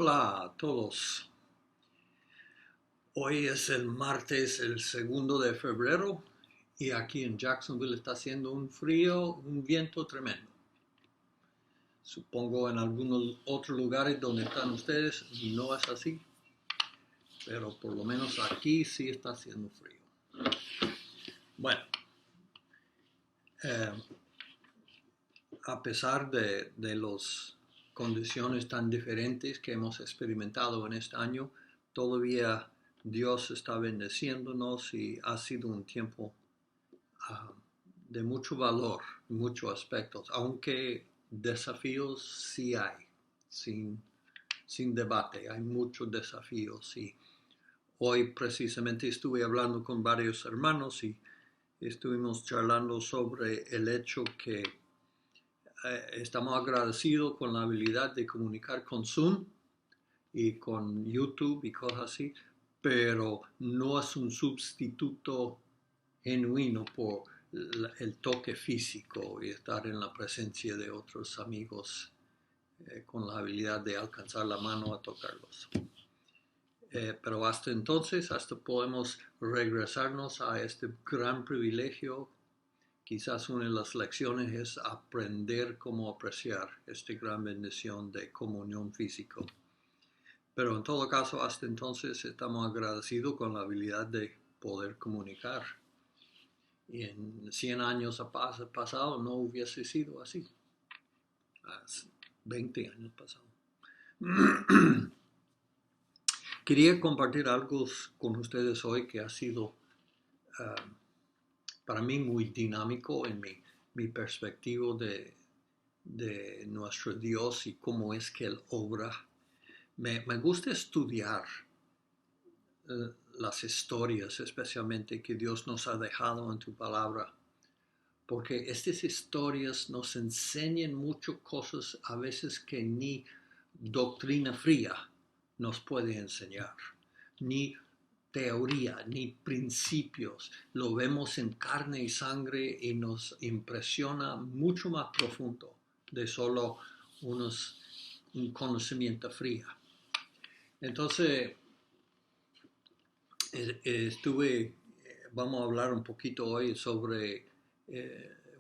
Hola a todos. Hoy es el martes, el 2 de febrero, y aquí en Jacksonville está haciendo un frío, un viento tremendo. Supongo en algunos otros lugares donde están ustedes no es así, pero por lo menos aquí sí está haciendo frío. Bueno, eh, a pesar de las condiciones tan diferentes que hemos experimentado en este año, todavía Dios está bendeciéndonos y ha sido un tiempo de mucho valor, muchos aspectos, aunque desafíos sí hay, sin debate, hay muchos desafíos. Y hoy precisamente estuve hablando con varios hermanos y estuvimos charlando sobre el hecho que estamos agradecidos con la habilidad de comunicar con Zoom y con YouTube y cosas así, pero no es un sustituto genuino por el toque físico y estar en la presencia de otros amigos con la habilidad de alcanzar la mano a tocarlos. Pero hasta entonces, hasta podemos regresarnos a este gran privilegio. Quizás una de las lecciones es aprender cómo apreciar esta gran bendición de comunión física. Pero en todo caso, hasta entonces estamos agradecidos con la habilidad de poder comunicar. Y en 100 años pasado no hubiese sido así. 20 años pasados. Quería compartir algo con ustedes hoy que ha sido para mí muy dinámico en mi perspectiva de nuestro Dios y cómo es que Él obra. Me gusta estudiar las historias, especialmente que Dios nos ha dejado en tu palabra, porque estas historias nos enseñan muchas cosas a veces que ni doctrina fría nos puede enseñar, ni teoría, ni principios. Lo vemos en carne y sangre y nos impresiona mucho más profundo de solo un conocimiento frío. Entonces, vamos a hablar un poquito hoy sobre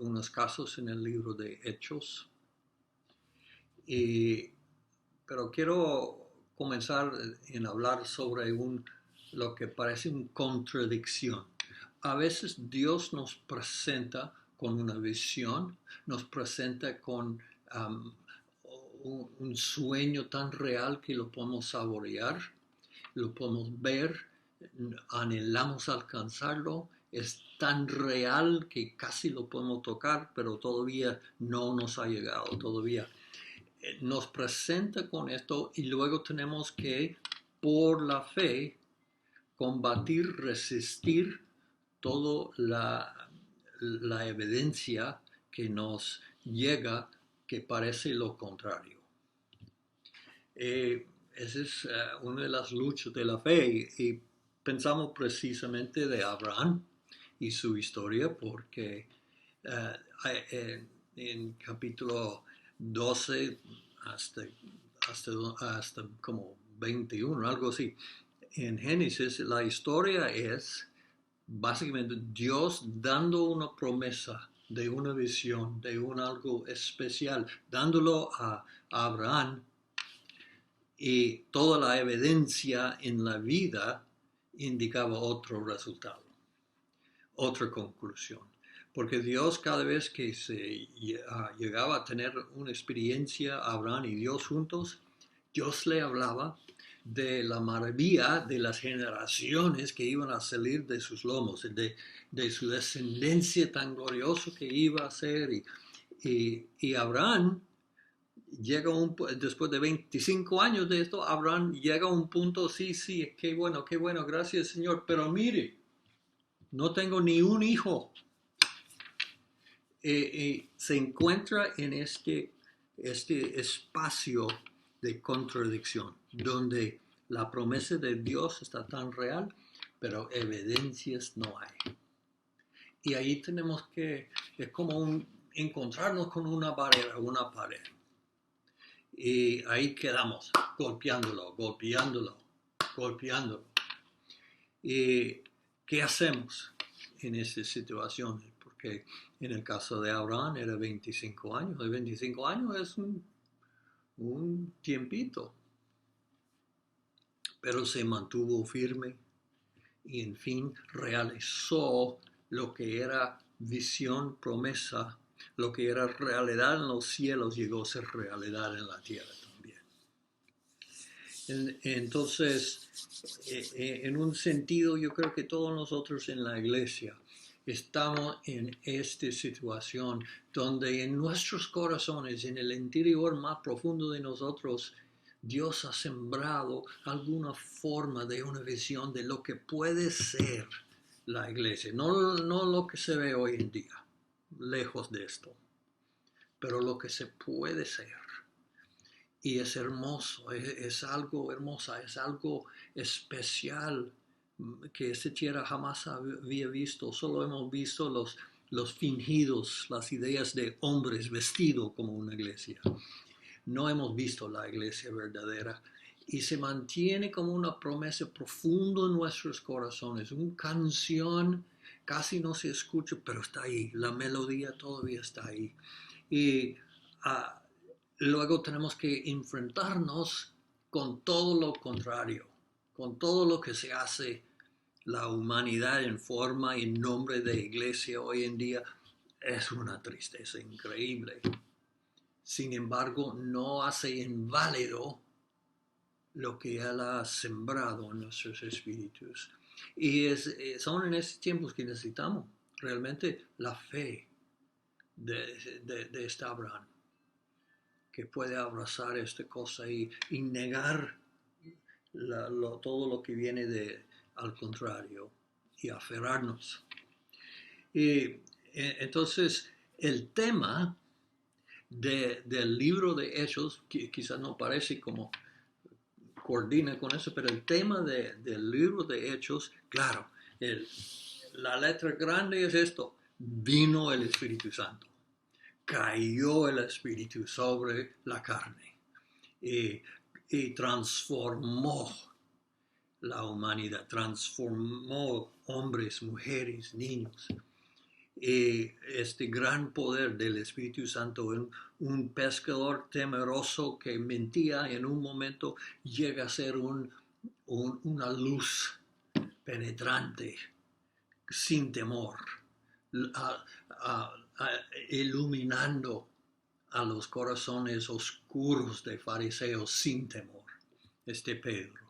unos casos en el libro de Hechos. Pero quiero comenzar en hablar sobre lo que parece una contradicción. A veces Dios nos presenta con una visión, nos presenta con un sueño tan real que lo podemos saborear, lo podemos ver, anhelamos alcanzarlo, es tan real que casi lo podemos tocar, pero todavía no nos ha llegado, todavía nos presenta con esto y luego tenemos que, por la fe, combatir, resistir toda la evidencia que nos llega que parece lo contrario. Esa es una de las luchas de la fe y pensamos precisamente de Abraham y su historia porque en capítulo 12 hasta como 21, algo así. En Génesis la historia es básicamente Dios dando una promesa de una visión, de algo especial, dándolo a Abraham, y toda la evidencia en la vida indicaba otro resultado, otra conclusión. Porque Dios, cada vez que se llegaba a tener una experiencia, Abraham y Dios juntos, Dios le hablaba de la maravilla de las generaciones que iban a salir de sus lomos, de su descendencia tan gloriosa que iba a ser. Y Abraham llega después de 25 años de esto, Abraham llega a un punto, sí, qué bueno, gracias Señor, pero mire, no tengo ni un hijo. Se encuentra en este espacio de contradicción, donde la promesa de Dios está tan real, pero evidencias no hay. Y ahí tenemos que, es como encontrarnos con una barrera, una pared. y ahí quedamos, golpeándolo. ¿Y qué hacemos en estas situaciones? Porque en el caso de Abraham era 25 años, y 25 años es un tiempito, pero se mantuvo firme y en fin realizó lo que era visión, promesa, lo que era realidad en los cielos llegó a ser realidad en la tierra también. Entonces, en un sentido, yo creo que todos nosotros en la iglesia estamos en esta situación donde en nuestros corazones, en el interior más profundo de nosotros, Dios ha sembrado alguna forma de una visión de lo que puede ser la iglesia. No lo que se ve hoy en día, lejos de esto, pero lo que se puede ser. Y es hermoso, es algo hermoso, es algo especial que esta tierra jamás había visto. Solo hemos visto los fingidos, las ideas de hombres vestidos como una iglesia. No hemos visto la iglesia verdadera y se mantiene como una promesa profunda en nuestros corazones. Una canción casi no se escucha, pero está ahí. La melodía todavía está ahí. Y luego tenemos que enfrentarnos con todo lo contrario, con todo lo que se hace la humanidad en forma y en nombre de iglesia hoy en día. Es una tristeza increíble. Sin embargo, no hace inválido lo que Él ha sembrado en nuestros espíritus. Y son en estos tiempos que necesitamos realmente la fe de este Abraham, que puede abrazar esta cosa y negar todo lo que viene al contrario y aferrarnos. Y entonces el tema del libro de Hechos, que quizás no parece como coordina con eso, pero el tema del libro de Hechos, claro, la letra grande es esto: vino el Espíritu Santo, cayó el Espíritu sobre la carne y transformó la humanidad, transformó hombres, mujeres, niños. Este gran poder del Espíritu Santo, un pescador temeroso que mentía en un momento llega a ser una luz penetrante, sin temor, iluminando a los corazones oscuros de fariseos sin temor, este Pedro.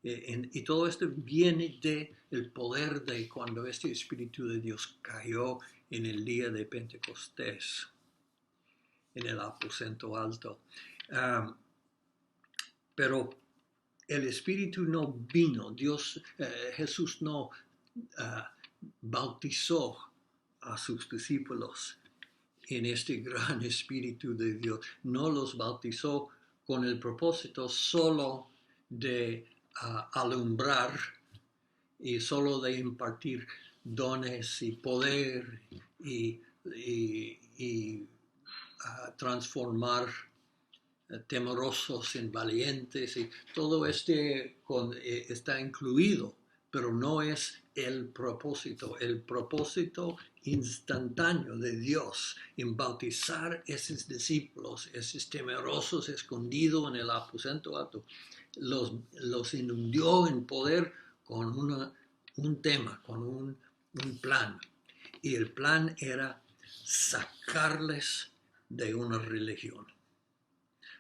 Y todo esto viene del poder de cuando este Espíritu de Dios cayó en el día de Pentecostés, en el aposento alto. Pero el Espíritu no vino, Jesús no bautizó a sus discípulos en este gran Espíritu de Dios. No los bautizó con el propósito solo de alumbrar y solo de impartir dones y poder y transformar temerosos en valientes, y todo está incluido, pero no es el propósito. El propósito instantáneo de Dios en bautizar esos discípulos, esos temerosos escondidos en el aposento alto, los inundó en poder con un tema, con un plan. Y el plan era sacarles de una religión.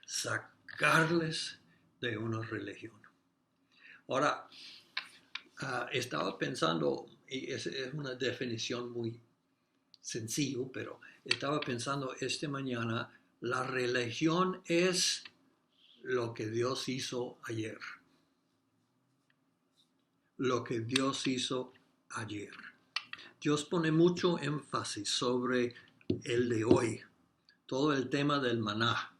Sacarles de una religión. Ahora, estaba pensando, y es una definición muy sencilla, pero estaba pensando esta mañana, la religión es lo que Dios hizo ayer. Lo que Dios hizo ayer. Dios pone mucho énfasis sobre el de hoy, todo el tema del maná.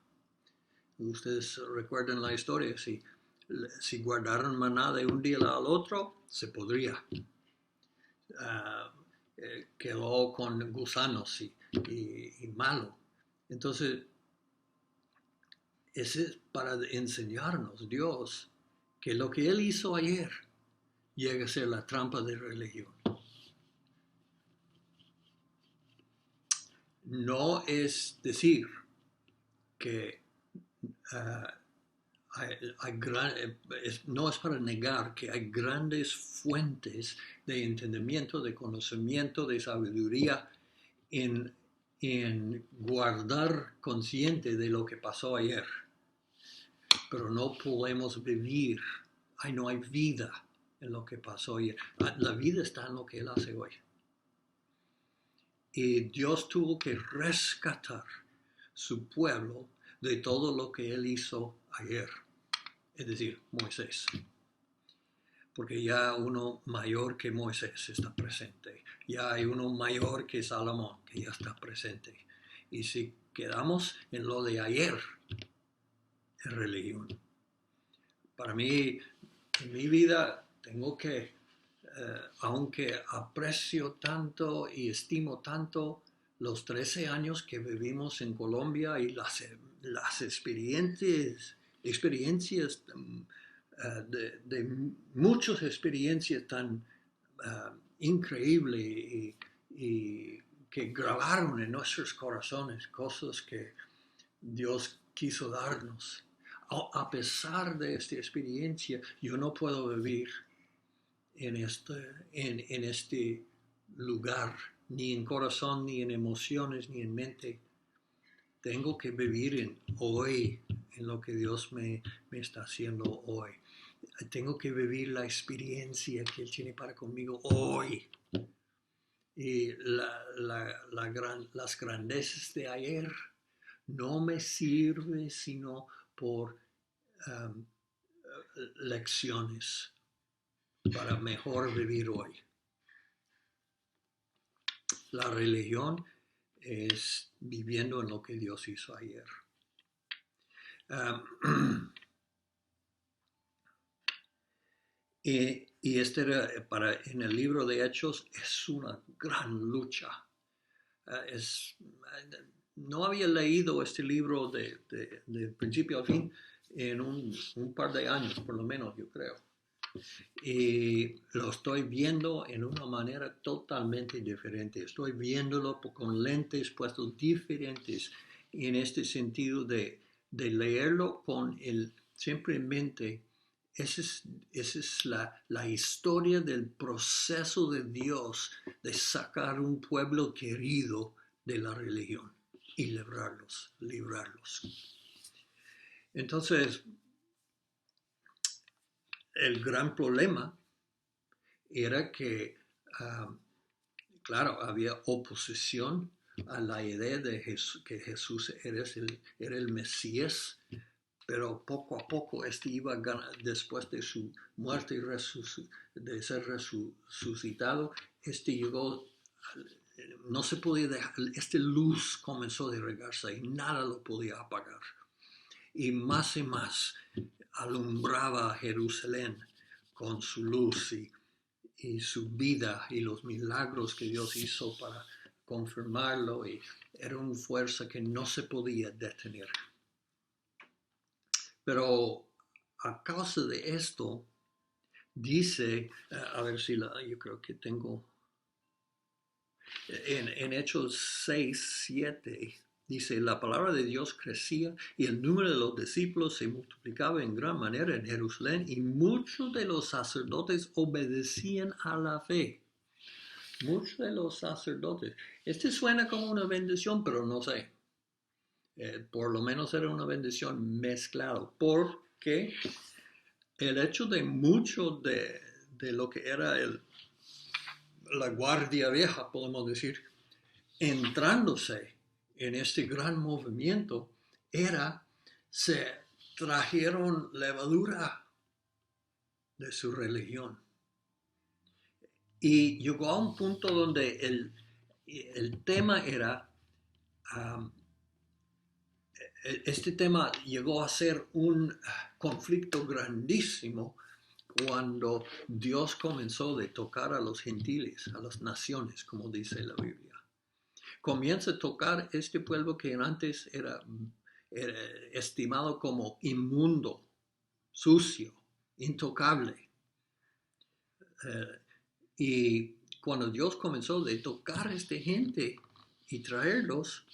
Ustedes recuerdan la historia, si guardaran maná de un día al otro, se podría. Quedó con gusanos y malo. Entonces, es para enseñarnos Dios que lo que Él hizo ayer llega a ser la trampa de religión. No es decir que no es para negar que hay grandes fuentes de entendimiento, de conocimiento, de sabiduría en guardar consciente de lo que pasó ayer. Pero no podemos vivir, no hay vida en lo que pasó ayer. La vida está en lo que Él hace hoy. Y Dios tuvo que rescatar su pueblo de todo lo que Él hizo ayer. Es decir, Moisés. Porque ya uno mayor que Moisés está presente. Ya hay uno mayor que Salomón, que ya está presente. Y si quedamos en lo de ayer, es religión. Para mí, en mi vida, tengo que, aunque aprecio tanto y estimo tanto los 13 años que vivimos en Colombia y las experiencias de muchas experiencias tan increíbles y que grabaron en nuestros corazones cosas que Dios quiso darnos. A pesar de esta experiencia, yo no puedo vivir en este lugar, ni en corazón, ni en emociones, ni en mente. Tengo que vivir en hoy, en lo que Dios me está haciendo hoy. Tengo que vivir la experiencia que Él tiene para conmigo hoy. Y las grandezas de ayer no me sirven sino por lecciones para mejor vivir hoy. La religión es viviendo en lo que Dios hizo ayer. Y este era en el libro de Hechos es una gran lucha. No había leído este libro de principio a fin en un par de años, por lo menos, yo creo. Y lo estoy viendo en una manera totalmente diferente. Estoy viéndolo con lentes puestos diferentes en este sentido de leerlo con simplemente. Esa es la historia del proceso de Dios de sacar un pueblo querido de la religión y librarlos. Entonces, el gran problema era que, claro, había oposición a la idea de que Jesús era el Mesías, pero poco a poco iba después de su muerte y de ser resucitado, llegó, no se podía dejar, luz comenzó a regarse y nada lo podía apagar. Y más alumbraba a Jerusalén con su luz y su vida y los milagros que Dios hizo para confirmarlo, y era una fuerza que no se podía detener. Pero a causa de esto, dice, a ver si yo creo que tengo, en Hechos 6, 7, dice, la palabra de Dios crecía y el número de los discípulos se multiplicaba en gran manera en Jerusalén y muchos de los sacerdotes obedecían a la fe. Muchos de los sacerdotes. Suena como una bendición, pero no sé. Por lo menos era una bendición mezclada, porque el hecho de mucho de lo que era la guardia vieja, podemos decir, entrándose en este gran movimiento, se trajeron levadura de su religión. Y llegó a un punto donde el tema era, este tema llegó a ser un conflicto grandísimo cuando Dios comenzó a tocar a los gentiles, a las naciones, como dice la Biblia. Comienza a tocar este pueblo que antes estimado como inmundo, sucio, intocable. Y cuando Dios comenzó a tocar a esta gente y traerlos,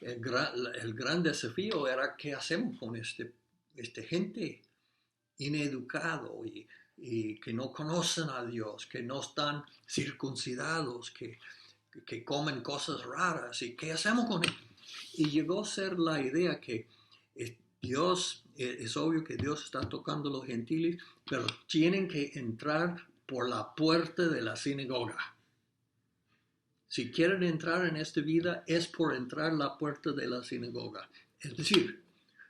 el gran desafío era qué hacemos con esta gente ineducado y que no conocen a Dios, que no están circuncidados, que comen cosas raras, y qué hacemos con él. Y llegó a ser la idea que Dios, es obvio que Dios está tocando a los gentiles, pero tienen que entrar por la puerta de la sinagoga. Si quieren entrar en esta vida, es por entrar la puerta de la sinagoga. Es decir,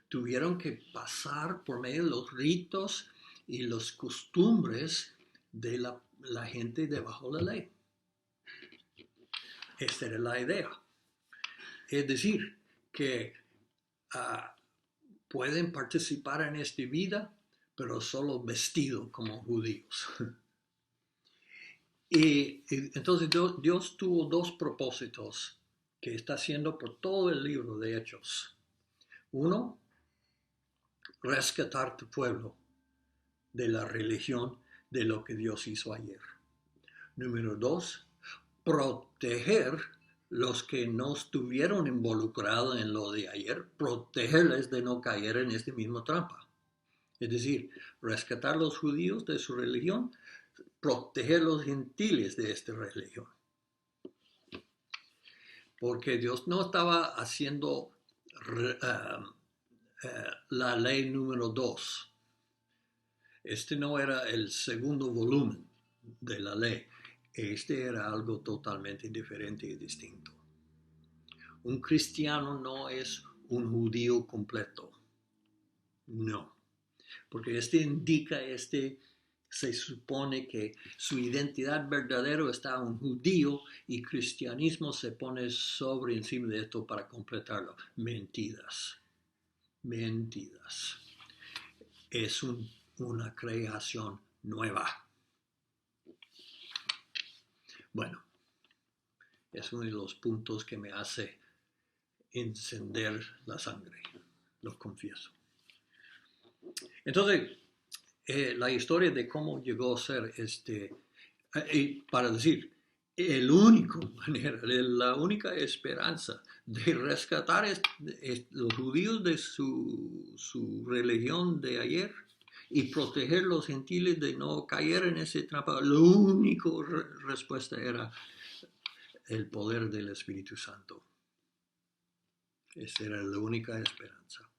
tuvieron que pasar por medio de los ritos y las costumbres de la gente debajo de la ley. Esta era la idea. Es decir, que pueden participar en esta vida, pero solo vestidos como judíos. Y entonces Dios tuvo dos propósitos que está haciendo por todo el libro de Hechos. Uno, rescatar tu pueblo de la religión de lo que Dios hizo ayer. Número dos, proteger los que no estuvieron involucrados en lo de ayer, protegerles de no caer en esta misma trampa. Es decir, rescatar a los judíos de su religión, proteger a los gentiles de esta religión. Porque Dios no estaba haciendo la ley número 2. Este no era el segundo volumen de la ley. Este era algo totalmente diferente y distinto. Un cristiano no es un judío completo. No. Porque este indica, se supone que su identidad verdadera está en un judío y cristianismo se pone sobre encima de esto para completarlo. Mentiras. Mentiras. Es una creación nueva. Bueno, es uno de los puntos que me hace encender la sangre, lo confieso. Entonces, la historia de cómo llegó a ser para decir, la única esperanza de rescatar los judíos de su religión de ayer y proteger los gentiles de no caer en ese trampa, la única respuesta era el poder del Espíritu Santo. Esa era la única esperanza.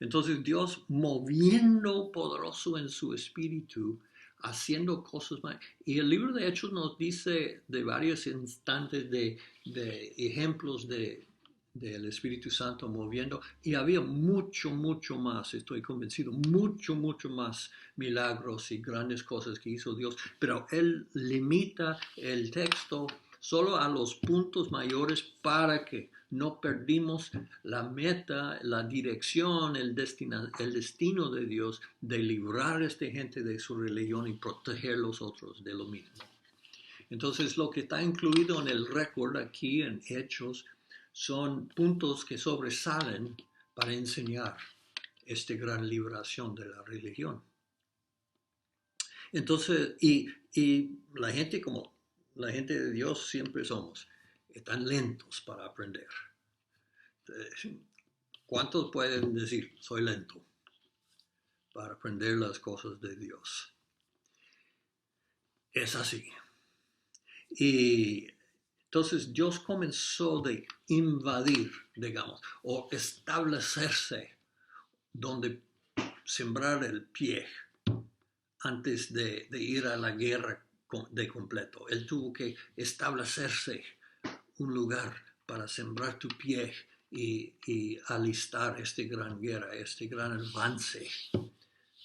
Entonces Dios, moviendo poderoso en su espíritu, haciendo cosas más. Y el libro de Hechos nos dice de varios instantes de ejemplos del Espíritu Santo moviendo. Y había mucho más, estoy convencido, mucho más milagros y grandes cosas que hizo Dios. Pero Él limita el texto solo a los puntos mayores para que no perdimos la meta, la dirección, el destino de Dios de librar a esta gente de su religión y proteger a los otros de lo mismo. Entonces, lo que está incluido en el récord aquí en Hechos son puntos que sobresalen para enseñar esta gran liberación de la religión. Entonces, y la gente, como la gente de Dios siempre somos, están lentos para aprender. ¿Cuántos pueden decir, soy lento para aprender las cosas de Dios? Es así. Y entonces Dios comenzó de invadir, digamos, o establecerse donde sembrar el pie antes de ir a la guerra de completo. Él tuvo que establecerse un lugar para sembrar tu pie y alistar esta gran guerra, este gran avance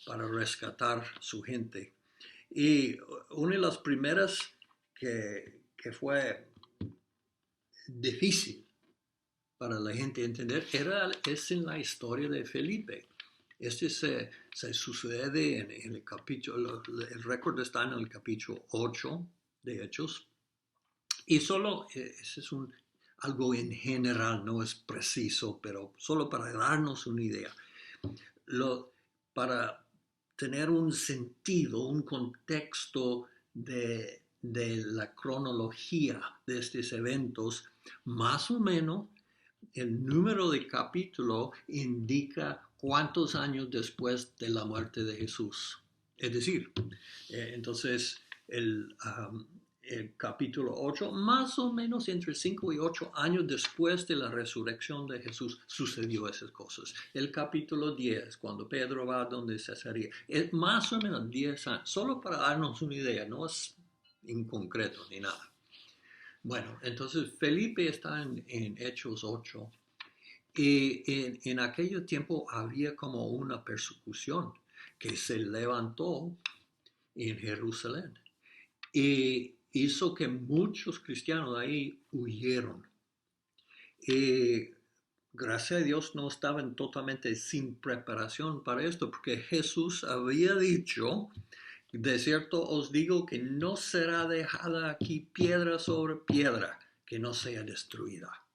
para rescatar su gente. Y una de las primeras que fue difícil para la gente entender es en la historia de Felipe. Este se sucede en el capítulo, el récord está en el capítulo 8 de Hechos. Y solo, ese es un algo en general, no es preciso, pero solo para darnos una idea. Para tener un sentido, un contexto de la cronología de estos eventos, más o menos el número de capítulo indica cuántos años después de la muerte de Jesús. Es decir, entonces el capítulo 8, más o menos entre 5 y 8 años después de la resurrección de Jesús, sucedió esas cosas. El capítulo 10, cuando Pedro va donde Cesarea, es más o menos 10 años, solo para darnos una idea, no es inconcreto ni nada. Bueno, entonces Felipe está en Hechos 8 y en aquel tiempo había como una persecución que se levantó en Jerusalén y hizo que muchos cristianos de ahí huyeron. Y gracias a Dios no estaban totalmente sin preparación para esto, porque Jesús había dicho: de cierto os digo que no será dejada aquí piedra sobre piedra que no sea destruida.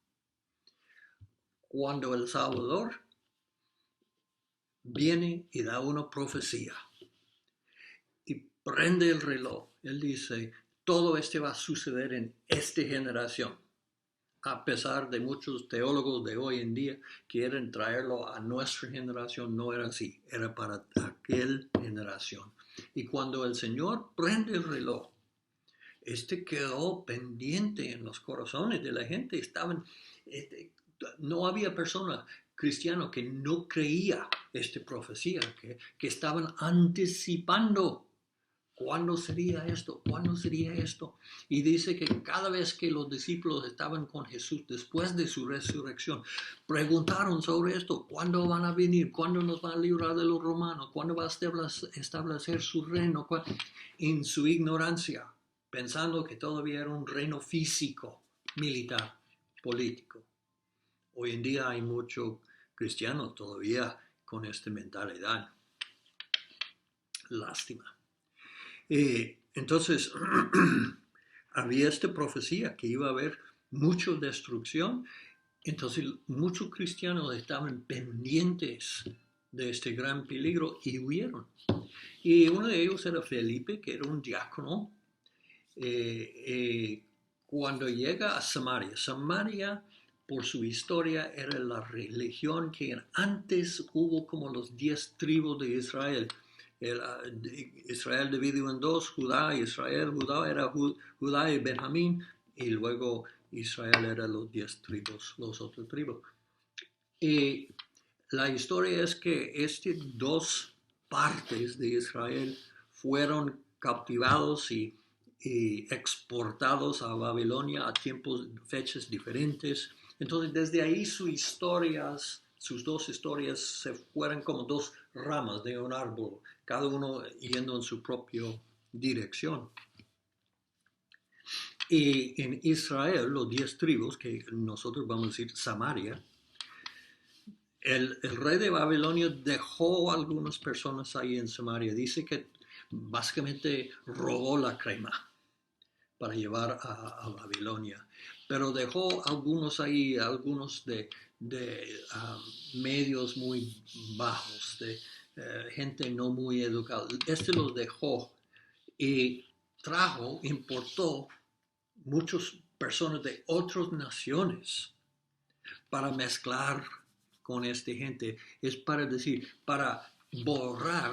Cuando el Salvador viene y da una profecía y prende el reloj, él dice: todo esto va a suceder en esta generación. A pesar de muchos teólogos de hoy en día quieren traerlo a nuestra generación, no era así, era para aquella generación. Y cuando el Señor prende el reloj, quedó pendiente en los corazones de la gente. No había persona cristiana que no creía esta profecía, que estaban anticipando. ¿Cuándo sería esto? ¿Cuándo sería esto? Y dice que cada vez que los discípulos estaban con Jesús después de su resurrección, preguntaron sobre esto: ¿cuándo van a venir? ¿Cuándo nos van a librar de los romanos? ¿Cuándo va a establecer su reino? En su ignorancia, pensando que todavía era un reino físico, militar, político. Hoy en día hay muchos cristianos todavía con esta mentalidad. Lástima. Entonces, había esta profecía que iba a haber mucha destrucción. Entonces, muchos cristianos estaban pendientes de este gran peligro y huyeron. Y uno de ellos era Felipe, que era un diácono. Cuando llega a Samaria, Samaria, por su historia, era la religión que antes hubo como los 10 tribus de Israel. Israel dividido en dos: Judá y Israel. Judá era Judá y Benjamín, y luego Israel era los 10 tribus, los otros tribus. Y la historia es que estas dos partes de Israel fueron captivados y exportados a Babilonia a fechas diferentes. Entonces, desde ahí sus dos historias se fueron como dos ramas de un árbol, cada uno yendo en su propia dirección. Y en Israel, los 10 tribus, que nosotros vamos a decir Samaria, el rey de Babilonia dejó a algunas personas ahí en Samaria. Dice que básicamente robó la crema para llevar a Babilonia, pero dejó algunos ahí, algunos de medios muy bajos, de gente no muy educada. Los dejó y importó muchas personas de otras naciones para mezclar con esta gente. Es para decir, para borrar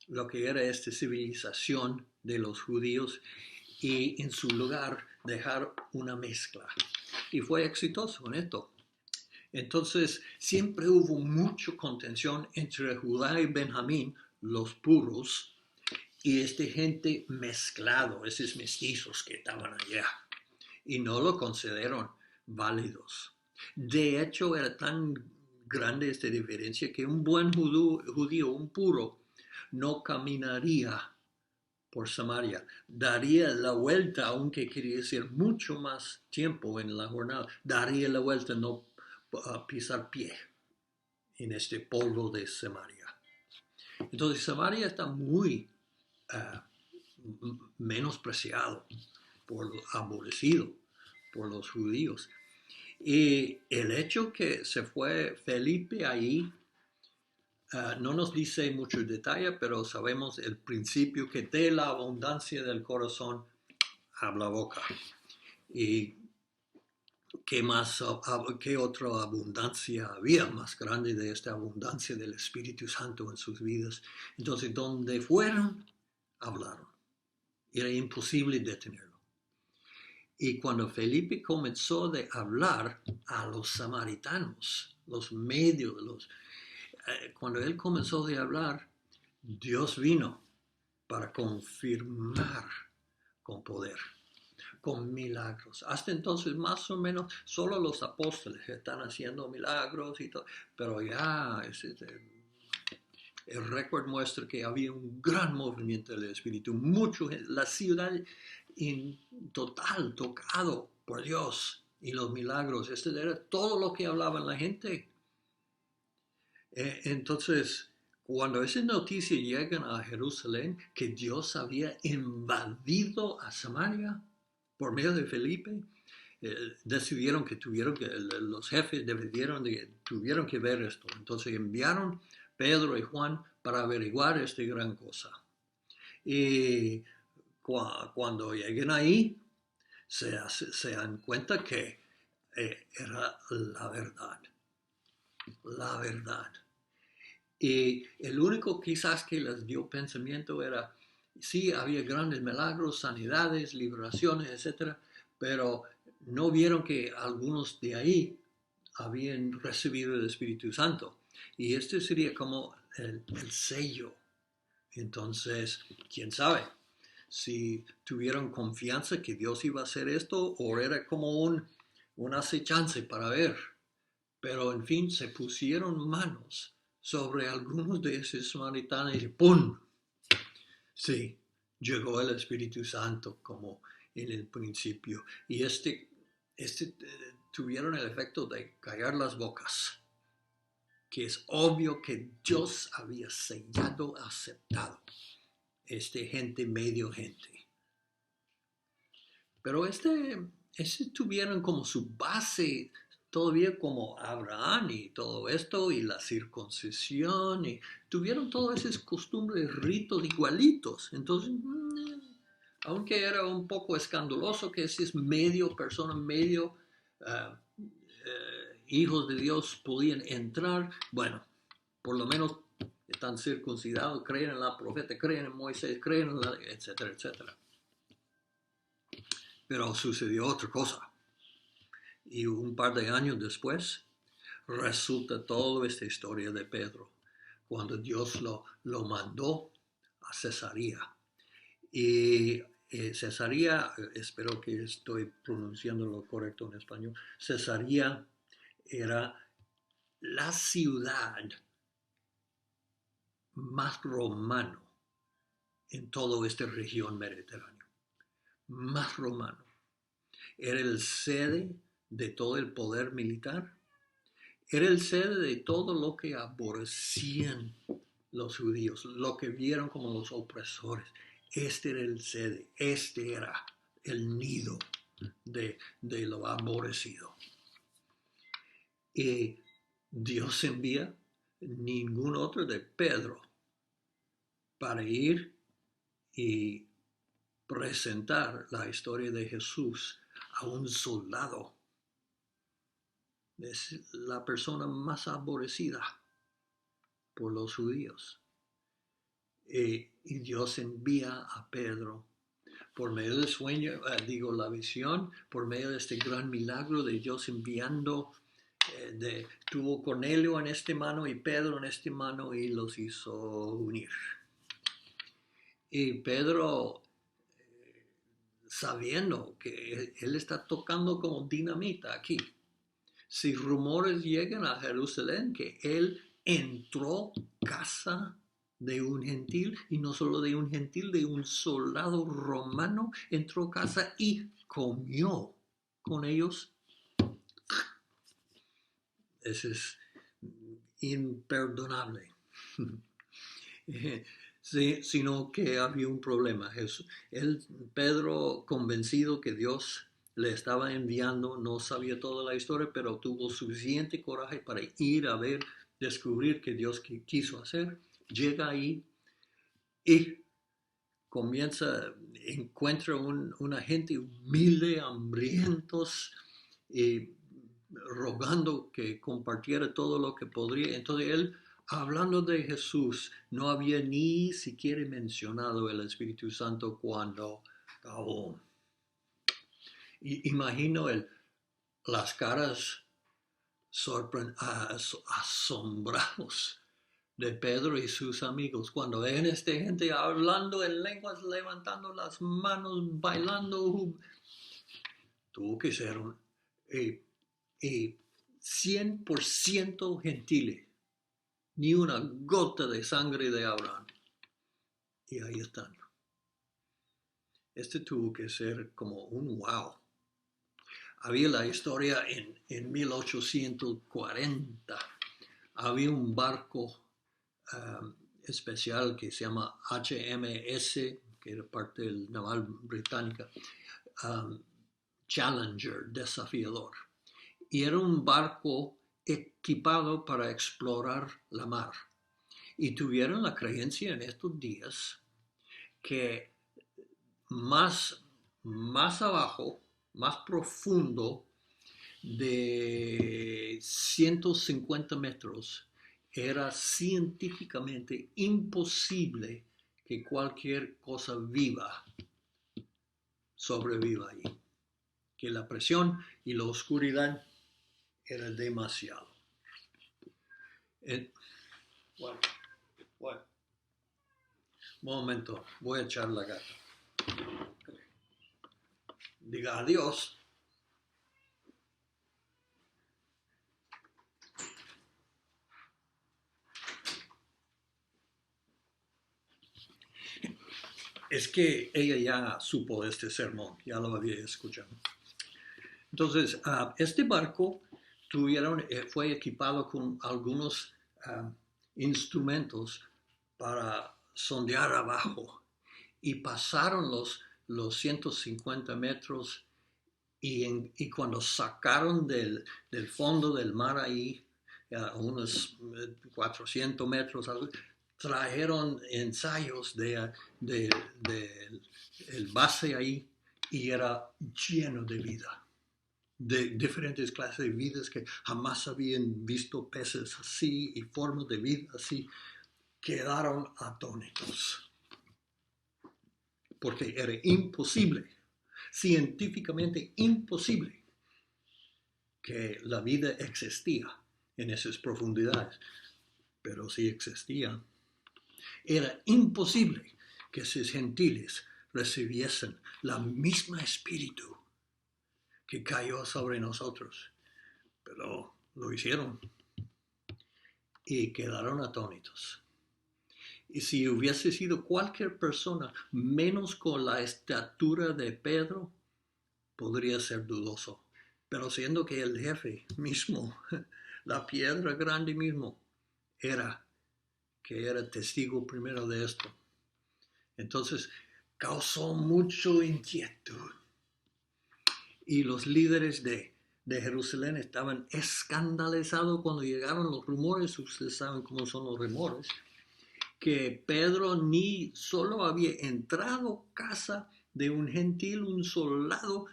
lo que era esta civilización de los judíos y en su lugar dejar una mezcla. Y fue exitoso en esto. Entonces, siempre hubo mucha contención entre Judá y Benjamín, los puros, y esta gente mezclado, esos mestizos que estaban allá. Y no lo consideraron válidos. De hecho, era tan grande esta diferencia que un buen judío, un puro, no caminaría por Samaria, daría la vuelta, aunque quería decir mucho más tiempo en la jornada, daría la vuelta, no pisar pie en este polvo de Samaria. Entonces Samaria está muy menospreciado, aborrecido por los judíos. Y el hecho que se fue Felipe ahí, no nos dice mucho detalle, pero sabemos el principio que de la abundancia del corazón habla boca. Y qué otra abundancia había más grande de esta abundancia del Espíritu Santo en sus vidas. Entonces, donde fueron, hablaron. Era imposible detenerlo. Y cuando Felipe comenzó de hablar a los samaritanos, los medios, cuando él comenzó de hablar, Dios vino para confirmar con poder, con milagros. Hasta entonces, más o menos, solo los apóstoles están haciendo milagros y todo, pero ya el récord muestra que había un gran movimiento del Espíritu, la ciudad en total tocado por Dios y los milagros. Era todo lo que hablaban la gente. Entonces, cuando esa noticia llega a Jerusalén, que Dios había invadido a Samaria por medio de Felipe, decidieron que los jefes tuvieron que ver esto. Entonces enviaron Pedro y Juan para averiguar esta gran cosa. Y cuando lleguen ahí, se dan cuenta que era la verdad. La verdad. Y el único quizás que les dio pensamiento era, sí, había grandes milagros, sanidades, liberaciones, etc., pero no vieron que algunos de ahí habían recibido el Espíritu Santo. Y este sería como el sello. Entonces, quién sabe si tuvieron confianza que Dios iba a hacer esto o era como un acechance para ver. Pero en fin, se pusieron manos sobre algunos de esos samaritanos y ¡pum! Sí, llegó el Espíritu Santo como en el principio. Y tuvieron el efecto de callar las bocas, que es obvio que Dios había sellado, aceptado gente, medio gente. Pero tuvieron como su base todavía como Abraham y todo esto, y la circuncisión, y tuvieron todas esas costumbres, ritos igualitos. Entonces, aunque era un poco escandaloso que esas medio personas, medio hijos de Dios podían entrar, bueno, por lo menos están circuncidados, creen en la profeta, creen en Moisés, creen en etcétera, etcétera. Pero sucedió otra cosa. Y un par de años después, resulta toda esta historia de Pedro, cuando Dios lo mandó a Cesarea. Y Cesarea, espero que estoy pronunciando lo correcto en español, Cesarea era la ciudad más romano en toda esta región mediterránea. Más romano. Era el sede de todo el poder militar. Era el sede de todo lo que aborrecían los judíos, lo que vieron como los opresores. Este era el sede, este era el nido de lo aborrecido. Y Dios envía ningún otro de Pedro para ir y presentar la historia de Jesús a un soldado. Es la persona más aborrecida por los judíos. Y Dios envía a Pedro por medio del sueño, la visión, por medio de este gran milagro de Dios enviando, tuvo Cornelio en esta mano y Pedro en esta mano y los hizo unir. Y Pedro, sabiendo que él está tocando como dinamita aquí, si rumores llegan a Jerusalén que él entró casa de un gentil, y no solo de un gentil, de un soldado romano, entró casa y comió con ellos, eso es imperdonable. Sí, sino que había un problema. Pedro, convencido que Dios le estaba enviando, no sabía toda la historia, pero tuvo suficiente coraje para ir a ver, descubrir qué Dios quiso hacer. Llega ahí y encuentra una gente humilde, hambrientos, rogando que compartiera todo lo que podría. Entonces él, hablando de Jesús, no había ni siquiera mencionado el Espíritu Santo cuando acabó. Imagino las caras asombrados de Pedro y sus amigos cuando ven a esta gente hablando en lenguas, levantando las manos, bailando. Tuvo que ser 100% gentiles, ni una gota de sangre de Abraham. Y ahí están. Este tuvo que ser como un wow. Había la historia en 1840. Había un barco especial que se llama HMS, que era parte del naval británica, Challenger, desafiador. Y era un barco equipado para explorar la mar. Y tuvieron la creencia en estos días que más abajo, más profundo de 150 metros, era científicamente imposible que cualquier cosa viva sobreviva ahí. Que la presión y la oscuridad era demasiado. Bueno. Un momento, voy a echar la gata. Diga adiós. Es que ella ya supo este sermón, ya lo había escuchado. Entonces, este barco fue equipado con algunos instrumentos para sondear abajo y pasaron los 150 metros y cuando sacaron del fondo del mar ahí, a unos 400 metros, trajeron ensayos del base ahí y era lleno de vida, de diferentes clases de vidas que jamás habían visto, peces así y formas de vida así. Quedaron atónitos porque era imposible, científicamente imposible, que la vida existía en esas profundidades, pero sí existía. Era imposible que esos gentiles recibiesen la misma espíritu que cayó sobre nosotros, pero lo hicieron y quedaron atónitos. Y si hubiese sido cualquier persona menos con la estatura de Pedro, podría ser dudoso. Pero siendo que el jefe mismo, la piedra grande mismo, era testigo primero de esto. Entonces causó mucho inquietud. Y los líderes de Jerusalén estaban escandalizados cuando llegaron los rumores. Ustedes saben cómo son los rumores. Que Pedro ni solo había entrado a casa de un gentil, un soldado,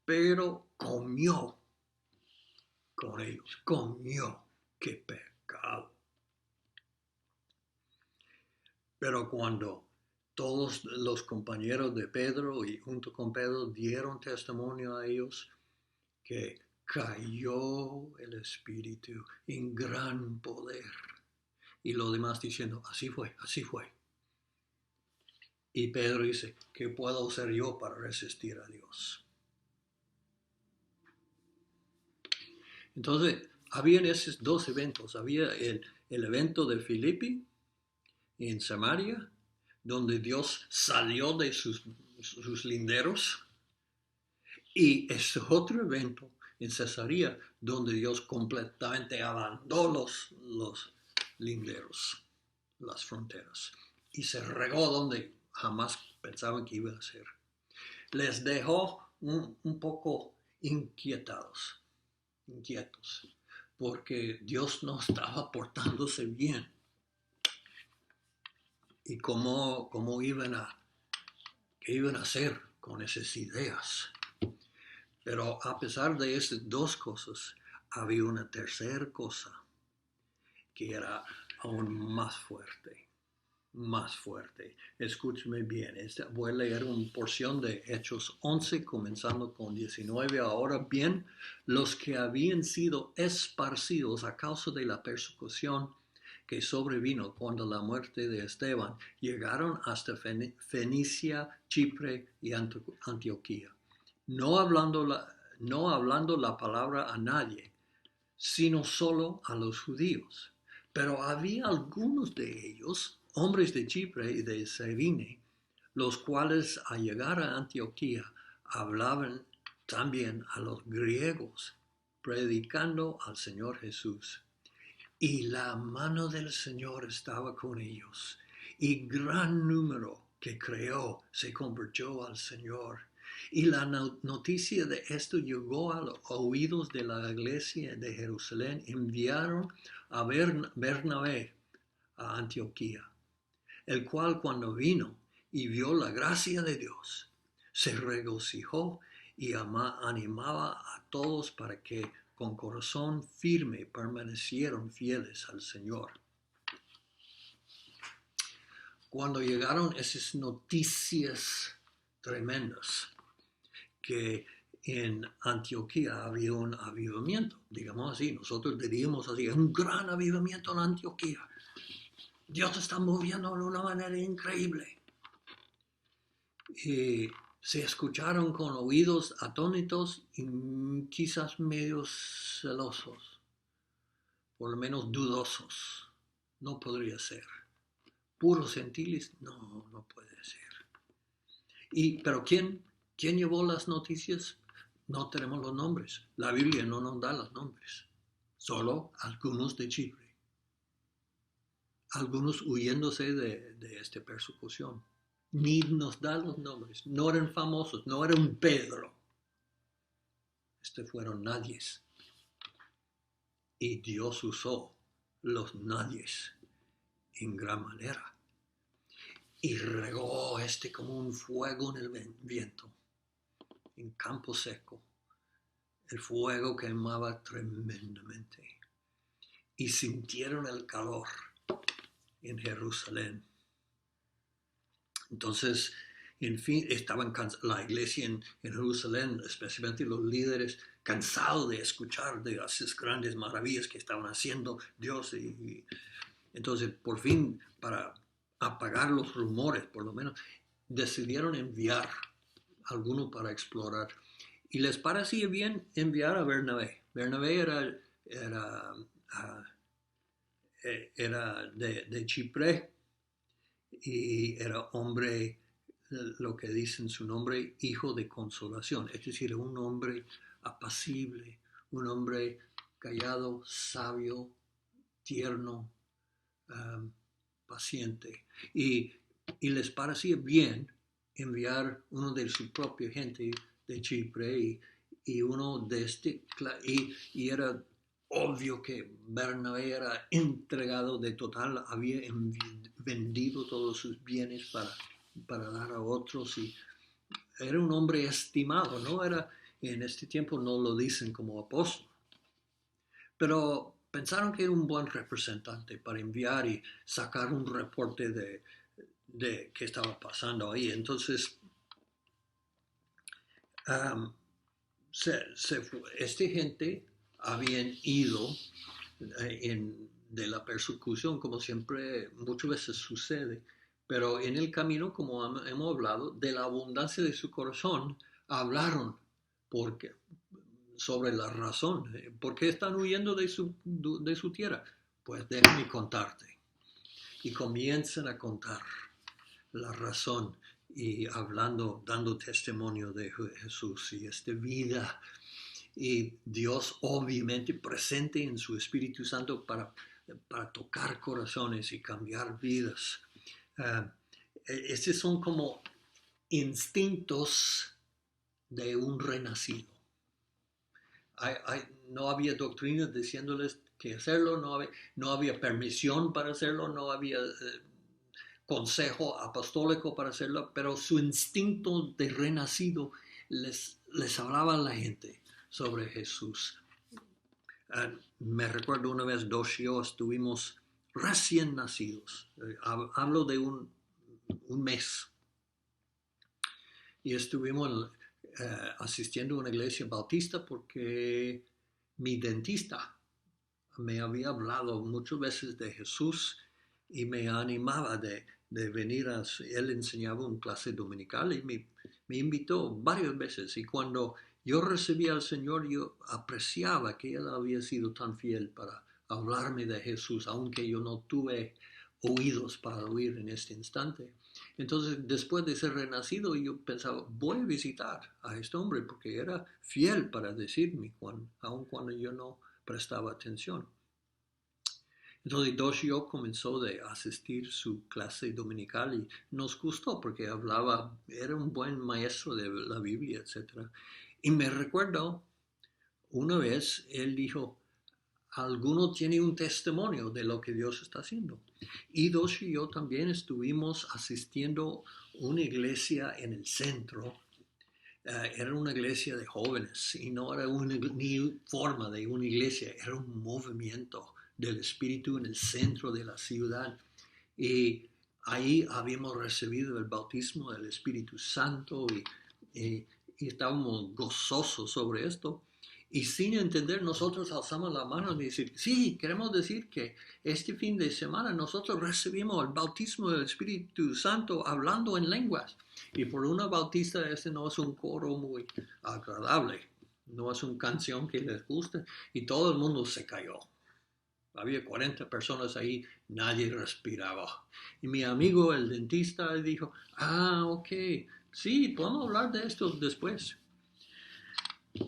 pero comió con ellos. Comió. ¡Qué pecado! Pero cuando todos los compañeros de Pedro y junto con Pedro dieron testimonio a ellos, que cayó el Espíritu en gran poder. Y los demás diciendo, así fue, así fue. Y Pedro dice, ¿qué puedo hacer yo para resistir a Dios? Entonces, habían esos dos eventos. Había el evento de Filipi en Samaria, donde Dios salió de sus linderos. Y ese otro evento en Cesarea, donde Dios completamente abandonó los linderos, las fronteras, y se regó donde jamás pensaban que iba a ser. Les dejó un poco inquietos, porque Dios no estaba portándose bien. Y qué iban a hacer con esas ideas. Pero a pesar de esas dos cosas, había una tercera cosa que era aún más fuerte. Más fuerte. Escúcheme bien. Voy a leer una porción de Hechos 11, comenzando con 19. Ahora bien, los que habían sido esparcidos a causa de la persecución que sobrevino cuando la muerte de Esteban, llegaron hasta Fenicia, Chipre y Antioquía, no hablando la palabra a nadie, sino solo a los judíos. Pero había algunos de ellos, hombres de Chipre y de Cirene, los cuales al llegar a Antioquía hablaban también a los griegos, predicando al Señor Jesús. Y la mano del Señor estaba con ellos, y gran número que creyó se convirtió al Señor. Y la noticia de esto llegó a los oídos de la iglesia de Jerusalén. Enviaron a Bernabé a Antioquía, el cual cuando vino y vio la gracia de Dios, se regocijó y animaba a todos para que con corazón firme permanecieron fieles al Señor. Cuando llegaron esas noticias tremendas, que en Antioquía había un avivamiento, digamos así, nosotros diríamos así, un gran avivamiento en Antioquía. Dios está moviendo de una manera increíble. Y se escucharon con oídos atónitos y quizás medio celosos, por lo menos dudosos. No podría ser. Puros gentiles, no puede ser. Pero ¿quién llevó las noticias? No tenemos los nombres. La Biblia no nos da los nombres. Solo algunos de Chipre. Algunos huyéndose de esta persecución. Ni nos da los nombres. No eran famosos. No era un Pedro. Fueron nadies. Y Dios usó los nadies en gran manera. Y regó como un fuego en el viento. En campo seco. El fuego quemaba tremendamente. Y sintieron el calor en Jerusalén. Entonces, en fin, estaban la iglesia en Jerusalén, especialmente los líderes, cansados de escuchar de esas grandes maravillas que estaban haciendo Dios. Y entonces, por fin, para apagar los rumores, por lo menos, decidieron enviar a algunos para explorar. Y les parecía bien enviar a Bernabé. Bernabé era de Chipre y era hombre, lo que dicen su nombre, hijo de consolación. Es decir, un hombre apacible, un hombre callado, sabio, tierno, paciente. Y les parecía bien enviar uno de su propia gente de Chipre y uno de y era obvio que Bernabé era entregado de total, había vendido todos sus bienes para dar a otros y era un hombre estimado, no era, en este tiempo no lo dicen como apóstol, pero pensaron que era un buen representante para enviar y sacar un reporte de qué estaba pasando ahí. Entonces, esta gente habían ido de la persecución, como siempre muchas veces sucede, pero en el camino, como hemos hablado, de la abundancia de su corazón, hablaron sobre la razón. ¿Por qué están huyendo de su tierra? Pues déjame contarte. Y comienzan a contar la razón y hablando, dando testimonio de Jesús y esta vida. Y Dios obviamente presente en su Espíritu Santo para tocar corazones y cambiar vidas. Estos son como instintos de un renacido. No había doctrinas diciéndoles que hacerlo, no había permisión para hacerlo, no había consejo apostólico para hacerlo, pero su instinto de renacido les hablaba a la gente sobre Jesús. Me recuerdo una vez Dosh y yo estuvimos recién nacidos, hablo de un mes, y estuvimos asistiendo a una iglesia bautista porque mi dentista me había hablado muchas veces de Jesús y me animaba de venir él enseñaba una clase dominical y me invitó varias veces, y cuando yo recibí al Señor yo apreciaba que Él había sido tan fiel para hablarme de Jesús, aunque yo no tuve oídos para oír en este instante. Entonces, después de ser renacido, yo pensaba, voy a visitar a este hombre porque era fiel para decirme, aun cuando yo no prestaba atención. Entonces, Doshio comenzó a asistir su clase dominical y nos gustó porque era un buen maestro de la Biblia, etc. Y me recuerdo, una vez, él dijo, alguno tiene un testimonio de lo que Dios está haciendo. Y Doshio y yo también estuvimos asistiendo a una iglesia en el centro. Era una iglesia de jóvenes y no era ni forma de una iglesia, era un movimiento del Espíritu en el centro de la ciudad. Y ahí habíamos recibido el bautismo del Espíritu Santo y estábamos gozosos sobre esto. Y sin entender, nosotros alzamos la mano y decir, sí, queremos decir que este fin de semana nosotros recibimos el bautismo del Espíritu Santo hablando en lenguas. Y por una bautista, este no es un coro muy agradable, no es una canción que les guste, y todo el mundo se cayó. Había 40 personas ahí, nadie respiraba. Y mi amigo, el dentista, dijo, ok, sí, podemos hablar de esto después.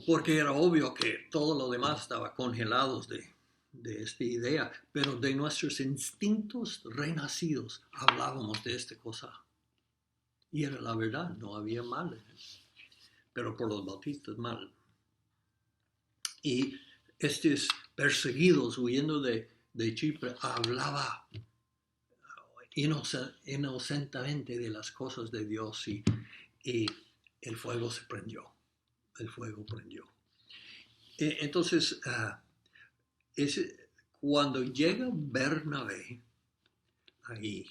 Porque era obvio que todo lo demás estaba congelado de esta idea, pero de nuestros instintos renacidos hablábamos de esta cosa. Y era la verdad, no había mal. Pero por los bautistas mal. Y estos perseguidos huyendo de Chipre hablaba inocentemente de las cosas de Dios y el fuego se prendió. El fuego prendió. Entonces, cuando llega Bernabé ahí,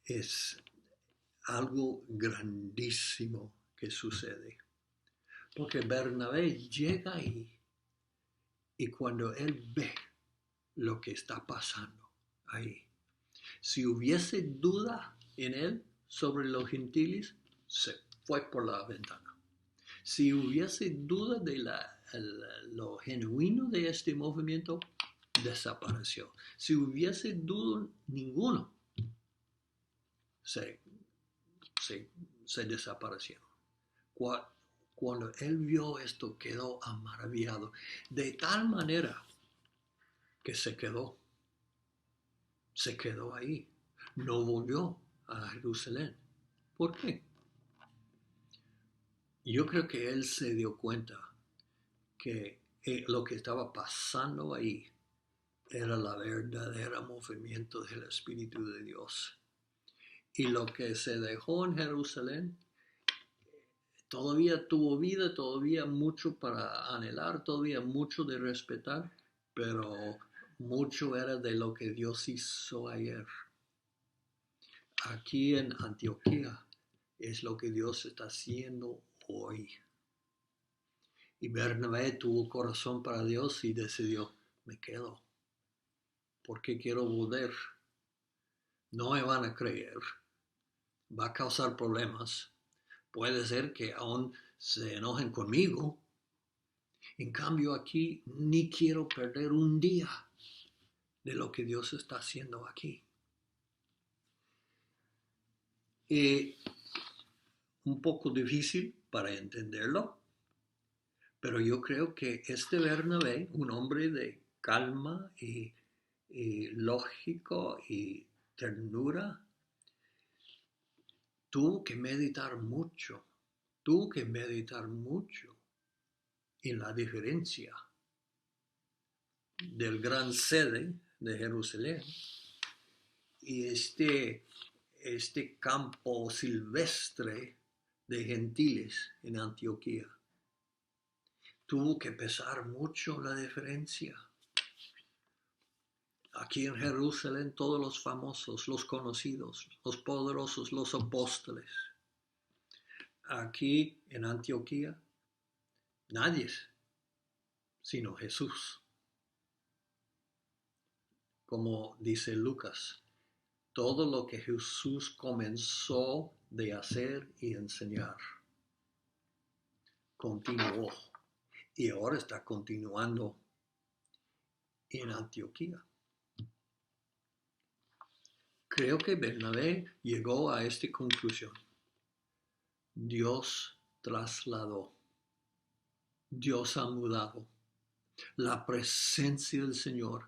es algo grandísimo que sucede. Porque Bernabé llega ahí y cuando él ve lo que está pasando ahí, si hubiese duda en él sobre los gentiles, se fue por la ventana. Si hubiese duda de lo genuino de este movimiento, desapareció. Si hubiese duda ninguno, se desaparecieron. Cuando él vio esto, quedó maravillado, de tal manera que se quedó ahí, no volvió a Jerusalén. ¿Por qué? Yo creo que él se dio cuenta que lo que estaba pasando ahí era la verdadera movimiento del Espíritu de Dios. Y lo que se dejó en Jerusalén todavía tuvo vida, todavía mucho para anhelar, todavía mucho de respetar, pero mucho era de lo que Dios hizo ayer. Aquí en Antioquía es lo que Dios está haciendo hoy. Y Bernabé tuvo corazón para Dios y decidió, me quedo, porque quiero volver. No me van a creer, va a causar problemas. Puede ser que aún se enojen conmigo. En cambio aquí ni quiero perder un día de lo que Dios está haciendo aquí. Un poco difícil para entenderlo, pero yo creo que este Bernabé, un hombre de calma y lógico y ternura, tuvo que meditar mucho en la diferencia del gran sede de Jerusalén y este campo silvestre de gentiles en Antioquía. Tuvo que pesar mucho la diferencia. Aquí en Jerusalén todos los famosos, los conocidos, los poderosos, los apóstoles. Aquí en Antioquía nadie sino Jesús. Como dice Lucas, todo lo que Jesús comenzó de hacer y enseñar, continuó y ahora está continuando en Antioquía. Creo que Bernabé llegó a esta conclusión. Dios trasladó, Dios ha mudado. La presencia del Señor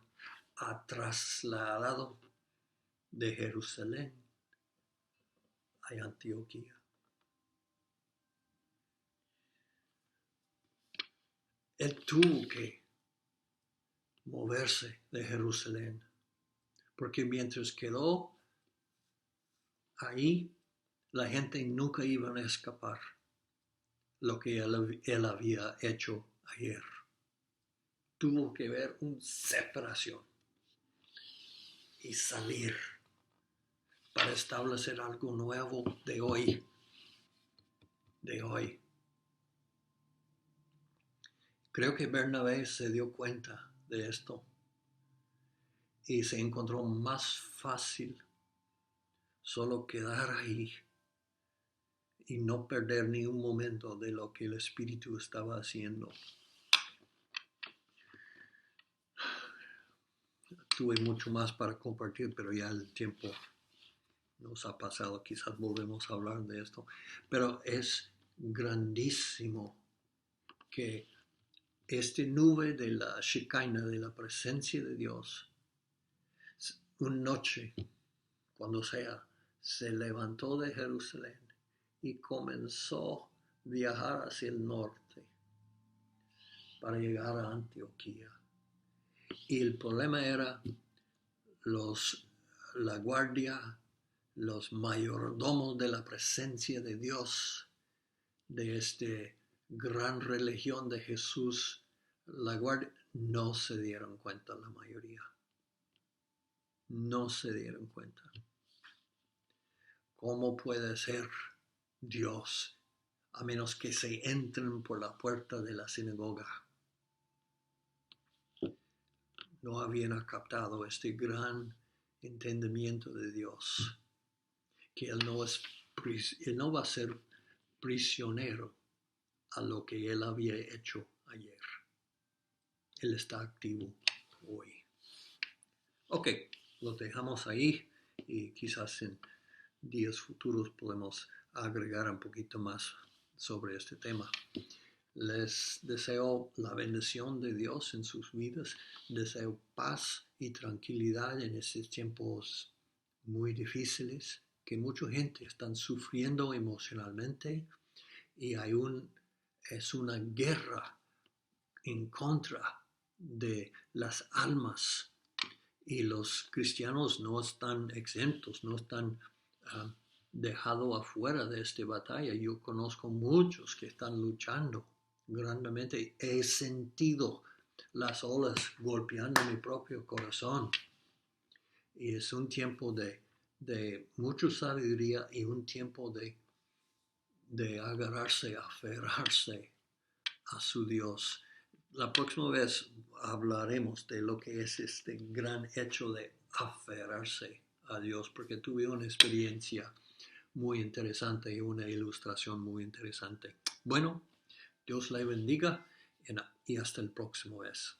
ha trasladado de Jerusalén a Antioquía. Él tuvo que moverse de Jerusalén, porque mientras quedó ahí, la gente nunca iba a escapar lo que él había hecho ayer. Tuvo que haber una separación y salir para establecer algo nuevo de hoy. Creo que Bernabé se dio cuenta de esto y se encontró más fácil solo quedar ahí y no perder ni un momento de lo que el Espíritu estaba haciendo. Tuve mucho más para compartir, pero ya el tiempo nos ha pasado. Quizás volvemos a hablar de esto. Pero es grandísimo que este nube de la Shekinah, de la presencia de Dios, una noche, cuando sea, se levantó de Jerusalén y comenzó a viajar hacia el norte para llegar a Antioquía. Y el problema era la guardia, los mayordomos de la presencia de Dios, de esta gran religión de Jesús, la guardia, no se dieron cuenta la mayoría. No se dieron cuenta. ¿Cómo puede ser Dios a menos que se entren por la puerta de la sinagoga? No habían captado este gran entendimiento de Dios, que Él no va a ser prisionero a lo que Él había hecho ayer. Él está activo hoy. Ok, lo dejamos ahí y quizás en días futuros podemos agregar un poquito más sobre este tema. Les deseo la bendición de Dios en sus vidas. Deseo paz y tranquilidad en estos tiempos muy difíciles, que mucha gente está sufriendo emocionalmente y es una guerra en contra de las almas. Y los cristianos no están exentos, no están dejados afuera de esta batalla. Yo conozco muchos que están luchando grandemente. He sentido las olas golpeando mi propio corazón. Y es un tiempo de mucha sabiduría y un tiempo de agarrarse, aferrarse a su Dios. La próxima vez hablaremos de lo que es este gran hecho de aferrarse a Dios, porque tuve una experiencia muy interesante y una ilustración muy interesante. Bueno, Dios le bendiga y hasta el próximo vez.